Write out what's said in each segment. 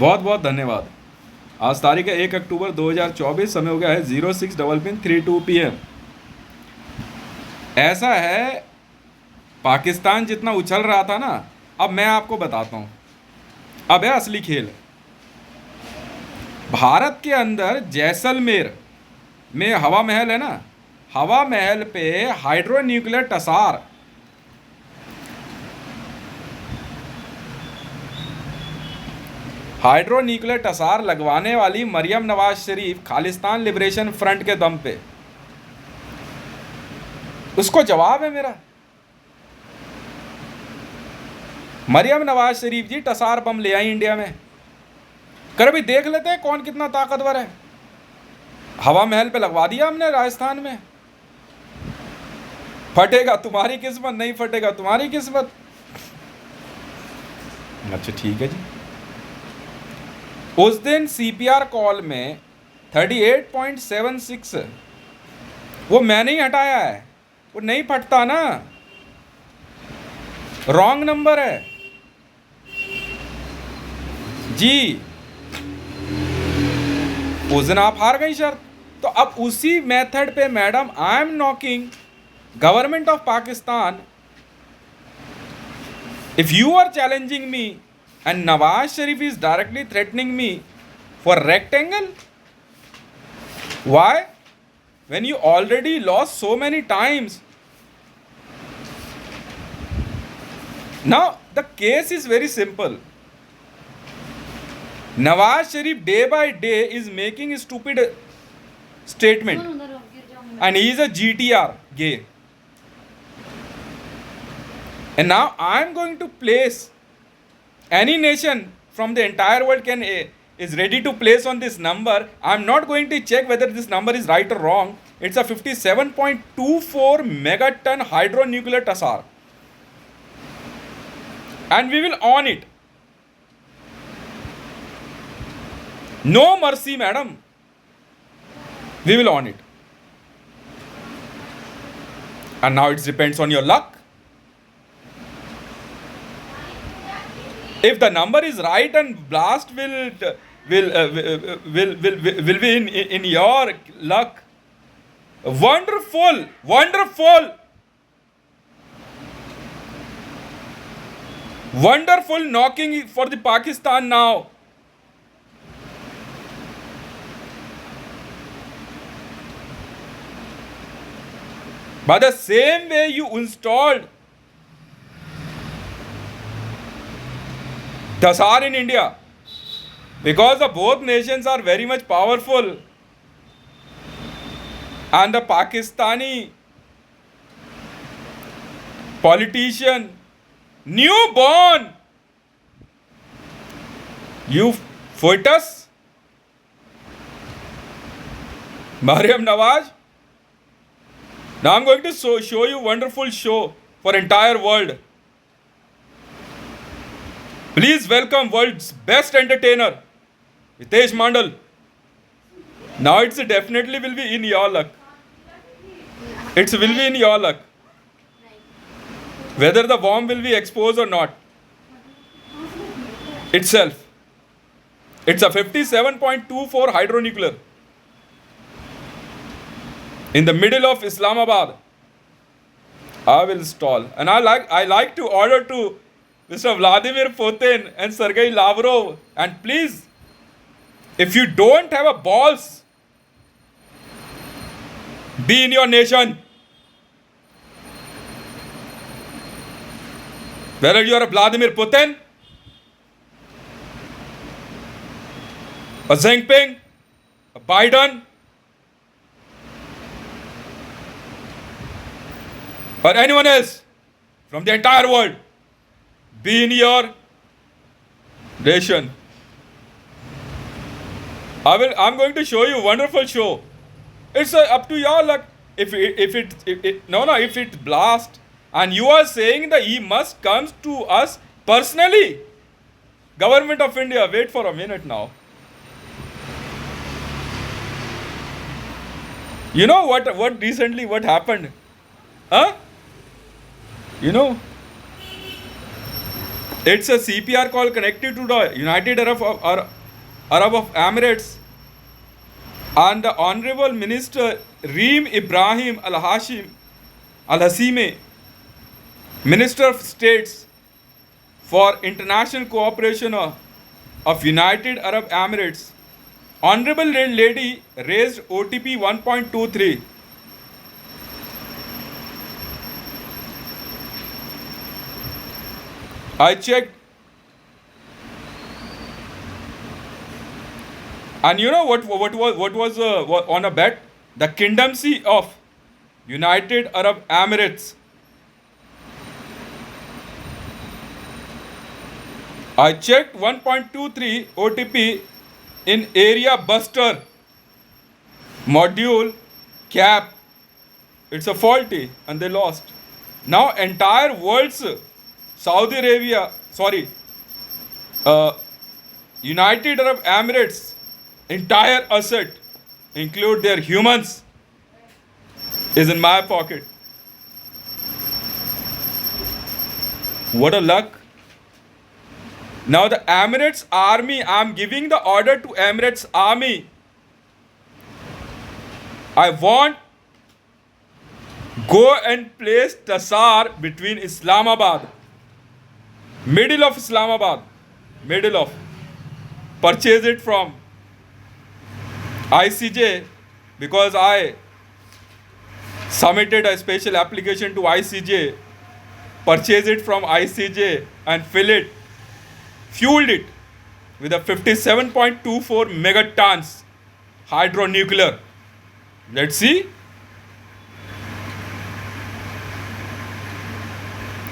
बहुत बहुत धन्यवाद। आज तारीख है 1 अक्टूबर 2024, समय हो गया है 06:32 PM। ऐसा है, पाकिस्तान जितना उछल रहा था ना, अब मैं आपको बताता हूँ, अब है असली खेल। भारत के अंदर जैसलमेर में हवा महल है ना, हवा महल पे हाइड्रो न्यूक्लियर टसार लगवाने वाली मरियम नवाज शरीफ खालिस्तान लिबरेशन फ्रंट के दम पे, उसको जवाब है मेरा। मरियम नवाज शरीफ जी टसार बम ले आई इंडिया में, कर भी देख लेते हैं कौन कितना ताकतवर है। हवा महल पे लगवा दिया हमने राजस्थान में। फटेगा तुम्हारी किस्मत, नहीं फटेगा तुम्हारी किस्मत। अच्छा ठीक है जी। उस दिन सीपीआर कॉल में 38.76 वो मैंने ही हटाया है, वो नहीं फटता ना, रॉन्ग नंबर है जी। उस दिन आप हार गई शर्त, तो अब उसी मेथड पे madam I am knocking government of Pakistan. If you are challenging me and Nawaz Sharif is directly threatening me for rectangle, why? When you already lost so many times. Now the case is very simple. Nawaz Sharif day by day is making a stupid statement and he is a GTR gay, and now I am going to place any nation from the entire world is ready to place on this number. I'm not going to check whether this number is right or wrong. It's a 57.24 megaton hydro nuclear TASAR, and we will on it. No mercy, madam. We will on it, and now it depends on your luck. If the number is right and blast will be in your luck, wonderful, wonderful, wonderful knocking for the Pakistan now. By the same way you installed TASAR in India, because the both nations are very much powerful, and the Pakistani politician, newborn, you fetus, Mariam Nawaz. Now I'm going to show you wonderful show for entire world. Please welcome world's best entertainer, Hitesh Mandal. Now it's definitely will be in your luck. It will be in your luck. Whether the bomb will be exposed or not. Itself. It's a 57.24 hydronuclear. In the middle of Islamabad. I will install. And I like to order to Mr. Vladimir Putin and Sergei Lavrov, and please, if you don't have a balls, be in your nation. Whether you are a Vladimir Putin, a Xi Jinping, a Biden, or anyone else from the entire world, be in your nation. I'm going to show you a wonderful show. It's up to your luck. If it blast, and you are saying that he must comes to us personally. Government of India, wait for a minute now. You know what recently what happened? Huh? You know, It's a CPR call connected to the United Arab of Emirates, and the Honorable Minister Reem Ibrahim Al Hasime, Minister of States for International Cooperation of United Arab Emirates. Honorable Lady raised OTP 1.23. I checked, and you know what was on a bet? The Kingdomcy of United Arab Emirates. I checked 1.23 OTP in Area Buster module cap. It's a faulty, and they lost. Now entire world's Saudi Arabia, sorry, United Arab Emirates entire asset, include their humans, is in my pocket. What a luck. Now the Emirates army, I'm giving the order to Emirates army. I want go and place Tasar between Islamabad, middle of Islamabad, middle of. Purchase it from ICJ, because I submitted a special application to ICJ. Purchase it from ICJ and fueled it with a 57.24 megatons hydronuclear. Let's see.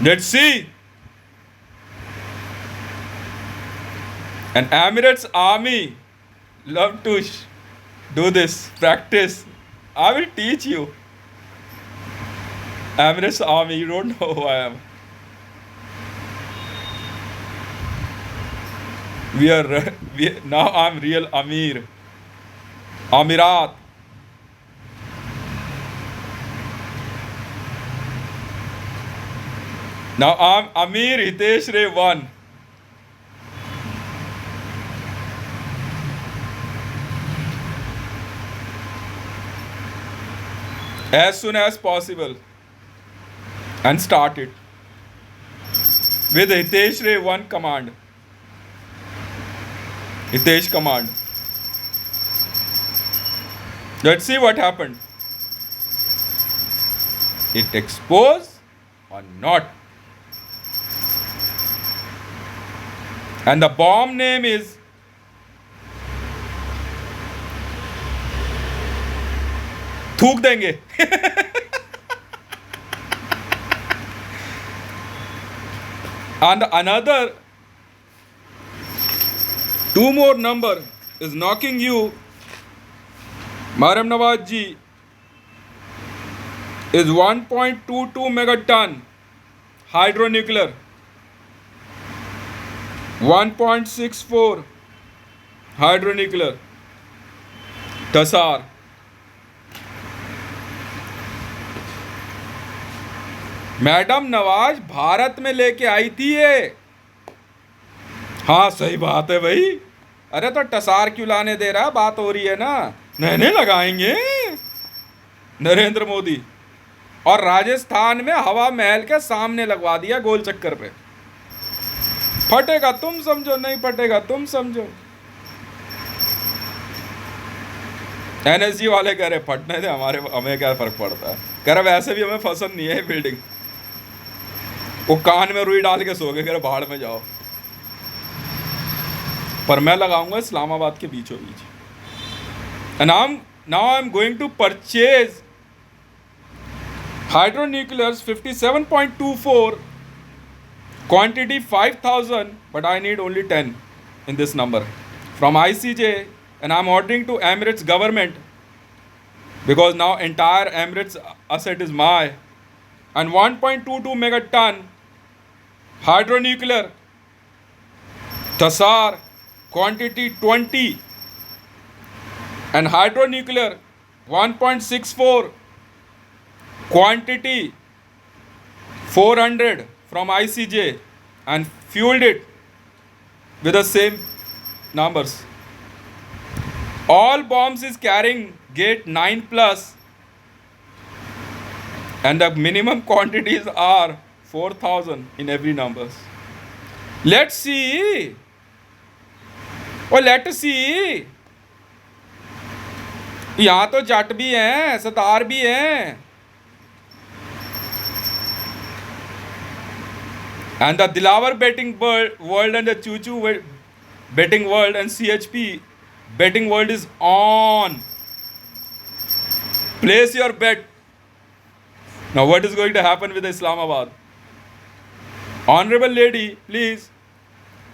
Let's see. And Emirates army love to do this practice. I will teach you. Emirates army, you don't know who I am. Now I'm real Amir. Amirat. Now I'm Amir Hitesh Ray 1. As soon as possible. And start it. With Hitesh Ray 1 command. Hitesh command. Let's see what happened. It exposed or not. And the bomb name is थूक देंगे. And another 2 more number is knocking you. Mariam Nawaz ji is 1.22 megaton hydronuclear, 1.64 hydronuclear, Tasar. Madam Nawaz Bharat में लेके आई थी ये. हाँ सही बात है भाई. अरे तो टसार क्यों लाने दे रहा, बात हो रही है ना. नहने लगाएंगे नरेंद्र मोदी. और राजस्थान में हवा महल के सामने लगवा दिया गोल चक्कर पे. फटेगा तुम समझो, नहीं फटेगा तुम समझो. एनएसजी वाले कह रहे फटने दे, हमें क्या फर्क पड़ता है. कह रहे वैसे भी हमें पसंद नहीं है बिल्डिंग. वो कान में रुई डाल के सो गए, कह रहे बाहर में जाओ. पर मैं लगाऊंगा इस्लामाबाद के बीचों बीच. And now I'm going to purchase hydronuclears 57.24, quantity 5,000, but I need only 10 in this number from ICJ, and I'm ordering to Emirates government, because now entire Emirates asset is my. And 1.22 megaton hydronuclear Tasar, quantity 20, and hydronuclear 1.64, quantity 400 from ICJ, and fueled it with the same numbers. All bombs is carrying gate 9 plus, and the minimum quantities are 4,000 in every numbers. Let's see. Oh, let's see. यहाँ तो जट भी हैं, सतार भी हैं. And the Dilawar betting world and the Choo Choo betting world and CHP betting world is on. Place your bet. Now what is going to happen with Islamabad? Honorable lady, please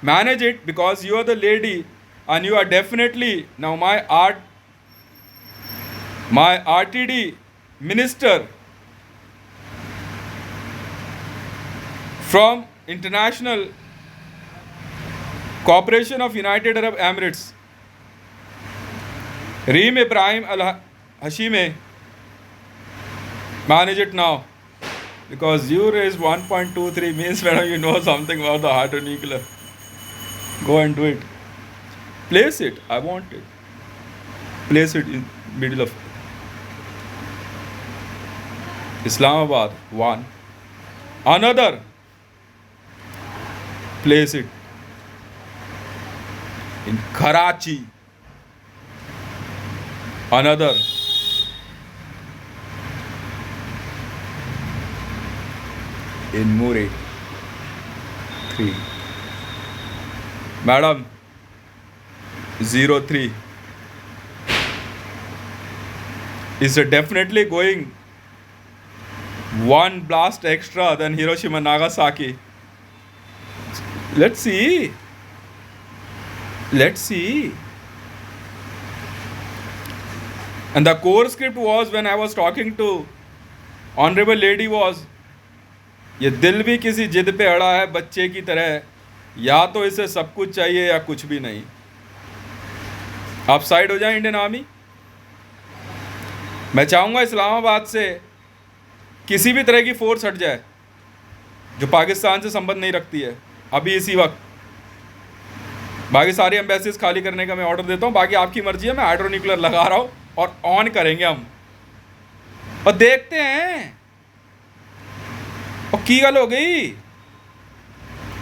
manage it, because you are the lady and you are definitely now my RTD minister from International Corporation of United Arab Emirates, Reem Ibrahim Al Hashime. Manage it now, because you raised 1.23 means madam you know something about the heart of nuclear. Go and do it. Place it. I want it. Place it in middle of Islamabad. One. Another. Place it in Karachi. Another. In Murray. 3. Madam, 03 is definitely going one blast extra than Hiroshima Nagasaki. Let's see. Let's see. And the core script was, when I was talking to Honorable Lady, was ये दिल भी किसी जिद पे अड़ा है बच्चे की तरह, या तो इसे सब कुछ चाहिए या कुछ भी नहीं. आप साइड हो जाए इंडियन आर्मी. मैं चाहूँगा इस्लामाबाद से किसी भी तरह की फोर्स हट जाए जो पाकिस्तान से संबंध नहीं रखती है अभी इसी वक्त. बाकी सारी एम्बेसीज खाली करने का मैं ऑर्डर देता हूँ. बाकी आपकी मर्जी है. मैं हाइड्रो न्यूक्लियर लगा रहा हूँ और ऑन करेंगे हम और देखते हैं. और की गल हो गई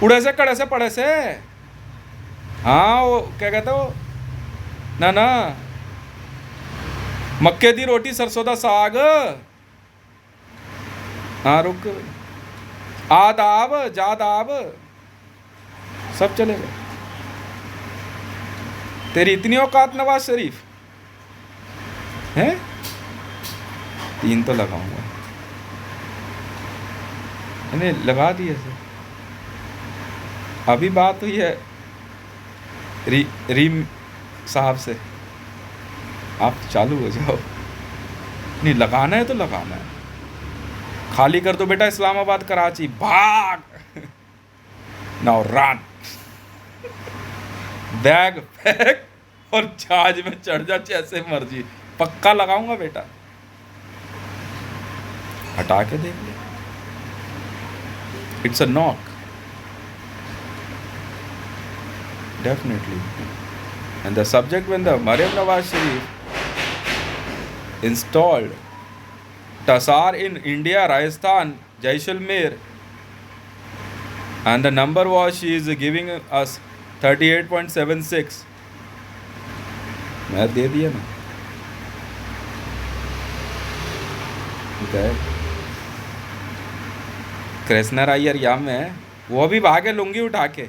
उड़े से कड़े से पड़े से. हाँ वो क्या कहते हो ना ना मक्के दी रोटी सरसों दा साग. हाँ रुक. आदाब जादाब सब चलेगा. तेरी इतनी औकात नवाज शरीफ है. 3 तो लगाऊंगा. नहीं लगा दिए सर. अभी बात हुई है रीम साहब से. आप चालू हो जाओ. नहीं लगाना है तो लगाना है. खाली कर दो बेटा इस्लामाबाद कराची. भाग. Now run. बैग पैक और जहाज में चढ़ जा जैसे मर्जी. पक्का लगाऊंगा बेटा. हटा के देख ले. It's a knock. Definitely. And the subject, when the Maryam Nawaz Sharif installed Tasar in India, Rajasthan, Jaisalmer, and the number was she is giving us 38.76. मैं दे दिया ना. कृष्णा अय्यर याम में वो भी भागे लुंगी उठा के.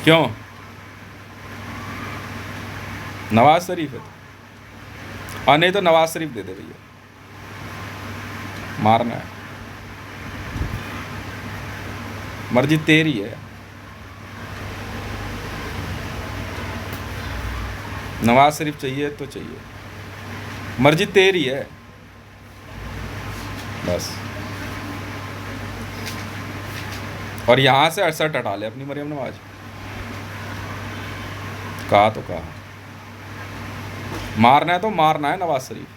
क्यों? नवाज शरीफ है तो. और नहीं तो नवाज शरीफ दे दे भैया. मारना है. मर्जी तेरी है. नवाज शरीफ चाहिए तो चाहिए. मर्जी तेरी है बस. और यहाँ से 68 हटा ले अपनी मरियम नवाज. कहा तो कहा. मारना है तो मारना है नवाज शरीफ.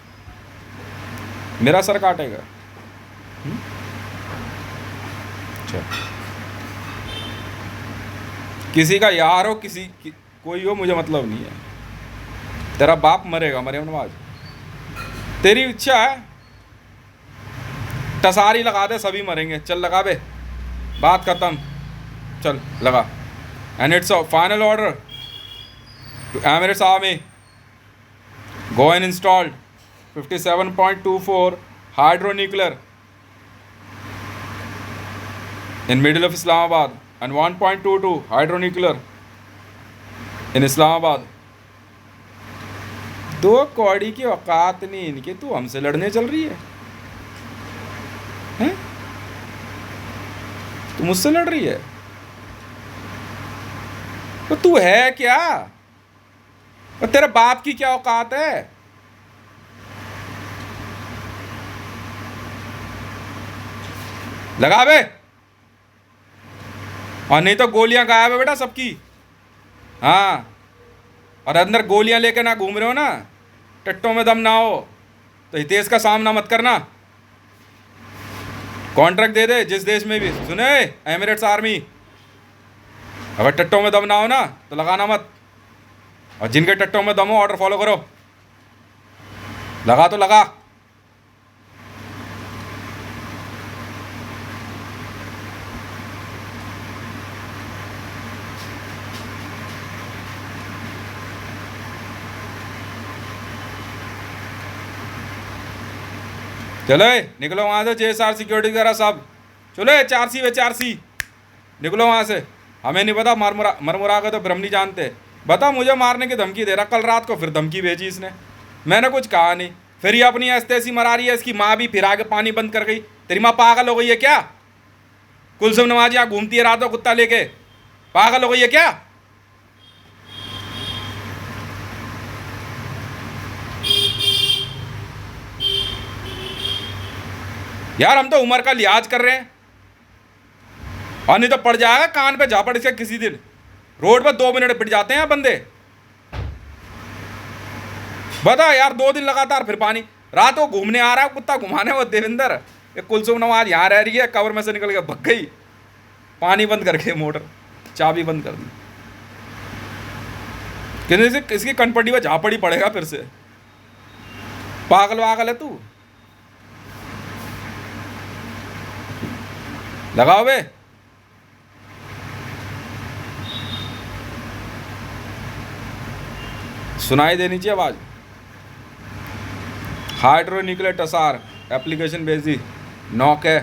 मेरा सर काटेगा. चल, किसी का यार हो कोई हो, मुझे मतलब नहीं है। तेरा बाप मरेगा, मरियम नवाज, तेरी इच्छा है, टसारी लगा दे, सभी मरेंगे। चल लगा बे, बात खत्म, चल लगा। And it's a final order to Emirates army, go and installed 57.24 hydro nuclear in middle of Islamabad and 1.22 hydro nuclear in Islamabad। दो कौड़ी की औकात नहीं इनकी, तू हमसे लड़ने चल रही है, हैं? तू मुझसे लड़ रही है, तो तू है क्या? और तेरे बाप की क्या औकात है? लगा बे, और नहीं तो गोलियां गायब है बेटा सबकी। हाँ, और अंदर गोलियां लेके ना घूम रहे हो ना, टट्टों में दम ना हो तो हितेश का सामना मत करना। कॉन्ट्रैक्ट दे दे जिस देश में भी, सुने एमिरेट्स आर्मी, अगर टट्टों में दम ना हो ना तो लगाना मत, और जिनके टट्टों में दम हो ऑर्डर फॉलो करो। लगा तो लगा। चलो निकलो वहाँ से, JSR सिक्योरिटी वगैरह सब चलो, 4C वे 4C निकलो वहाँ से। हमें नहीं पता, मरमुरा के तो ब्रह्म नहीं जानते। बता, मुझे मारने की धमकी दे रहा, कल रात को फिर धमकी भेजी इसने, मैंने कुछ कहा नहीं, फिर ये अपनी ऐसी मरा रही है, इसकी माँ भी फिर आगे पानी बंद कर गई। तेरी माँ पागल हो गई है क्या? कुलसुम नमाज यहाँ घूमती है रात को कुत्ता लेके, पागल हो गई है क्या? यार हम तो उम्र का लिहाज कर रहे हैं, और नहीं तो पड़ जाएगा कान पे झापड़ इसके किसी दिन। रोड पर 2 मिनट पिट जाते हैं बंदे। बता यार, 2 दिन लगातार फिर पानी, रात को घूमने आ रहा है कुत्ता घुमाने, वो देवेंद्र, ये कुलसुम नवाज यहाँ रह रही है, कवर में से निकल के भग गई, पानी बंद करके मोटर चाबी बंद कर दी। किसी से इसकी कनपट्टी में झापड़ी पड़ेगा फिर से। पागल वागल है तू, लगाओ बे। सुनाई देनी चाहिए आवाज। हाइड्रो न्यूक्लियर टसार एप्लीकेशन भेजी, नॉक है।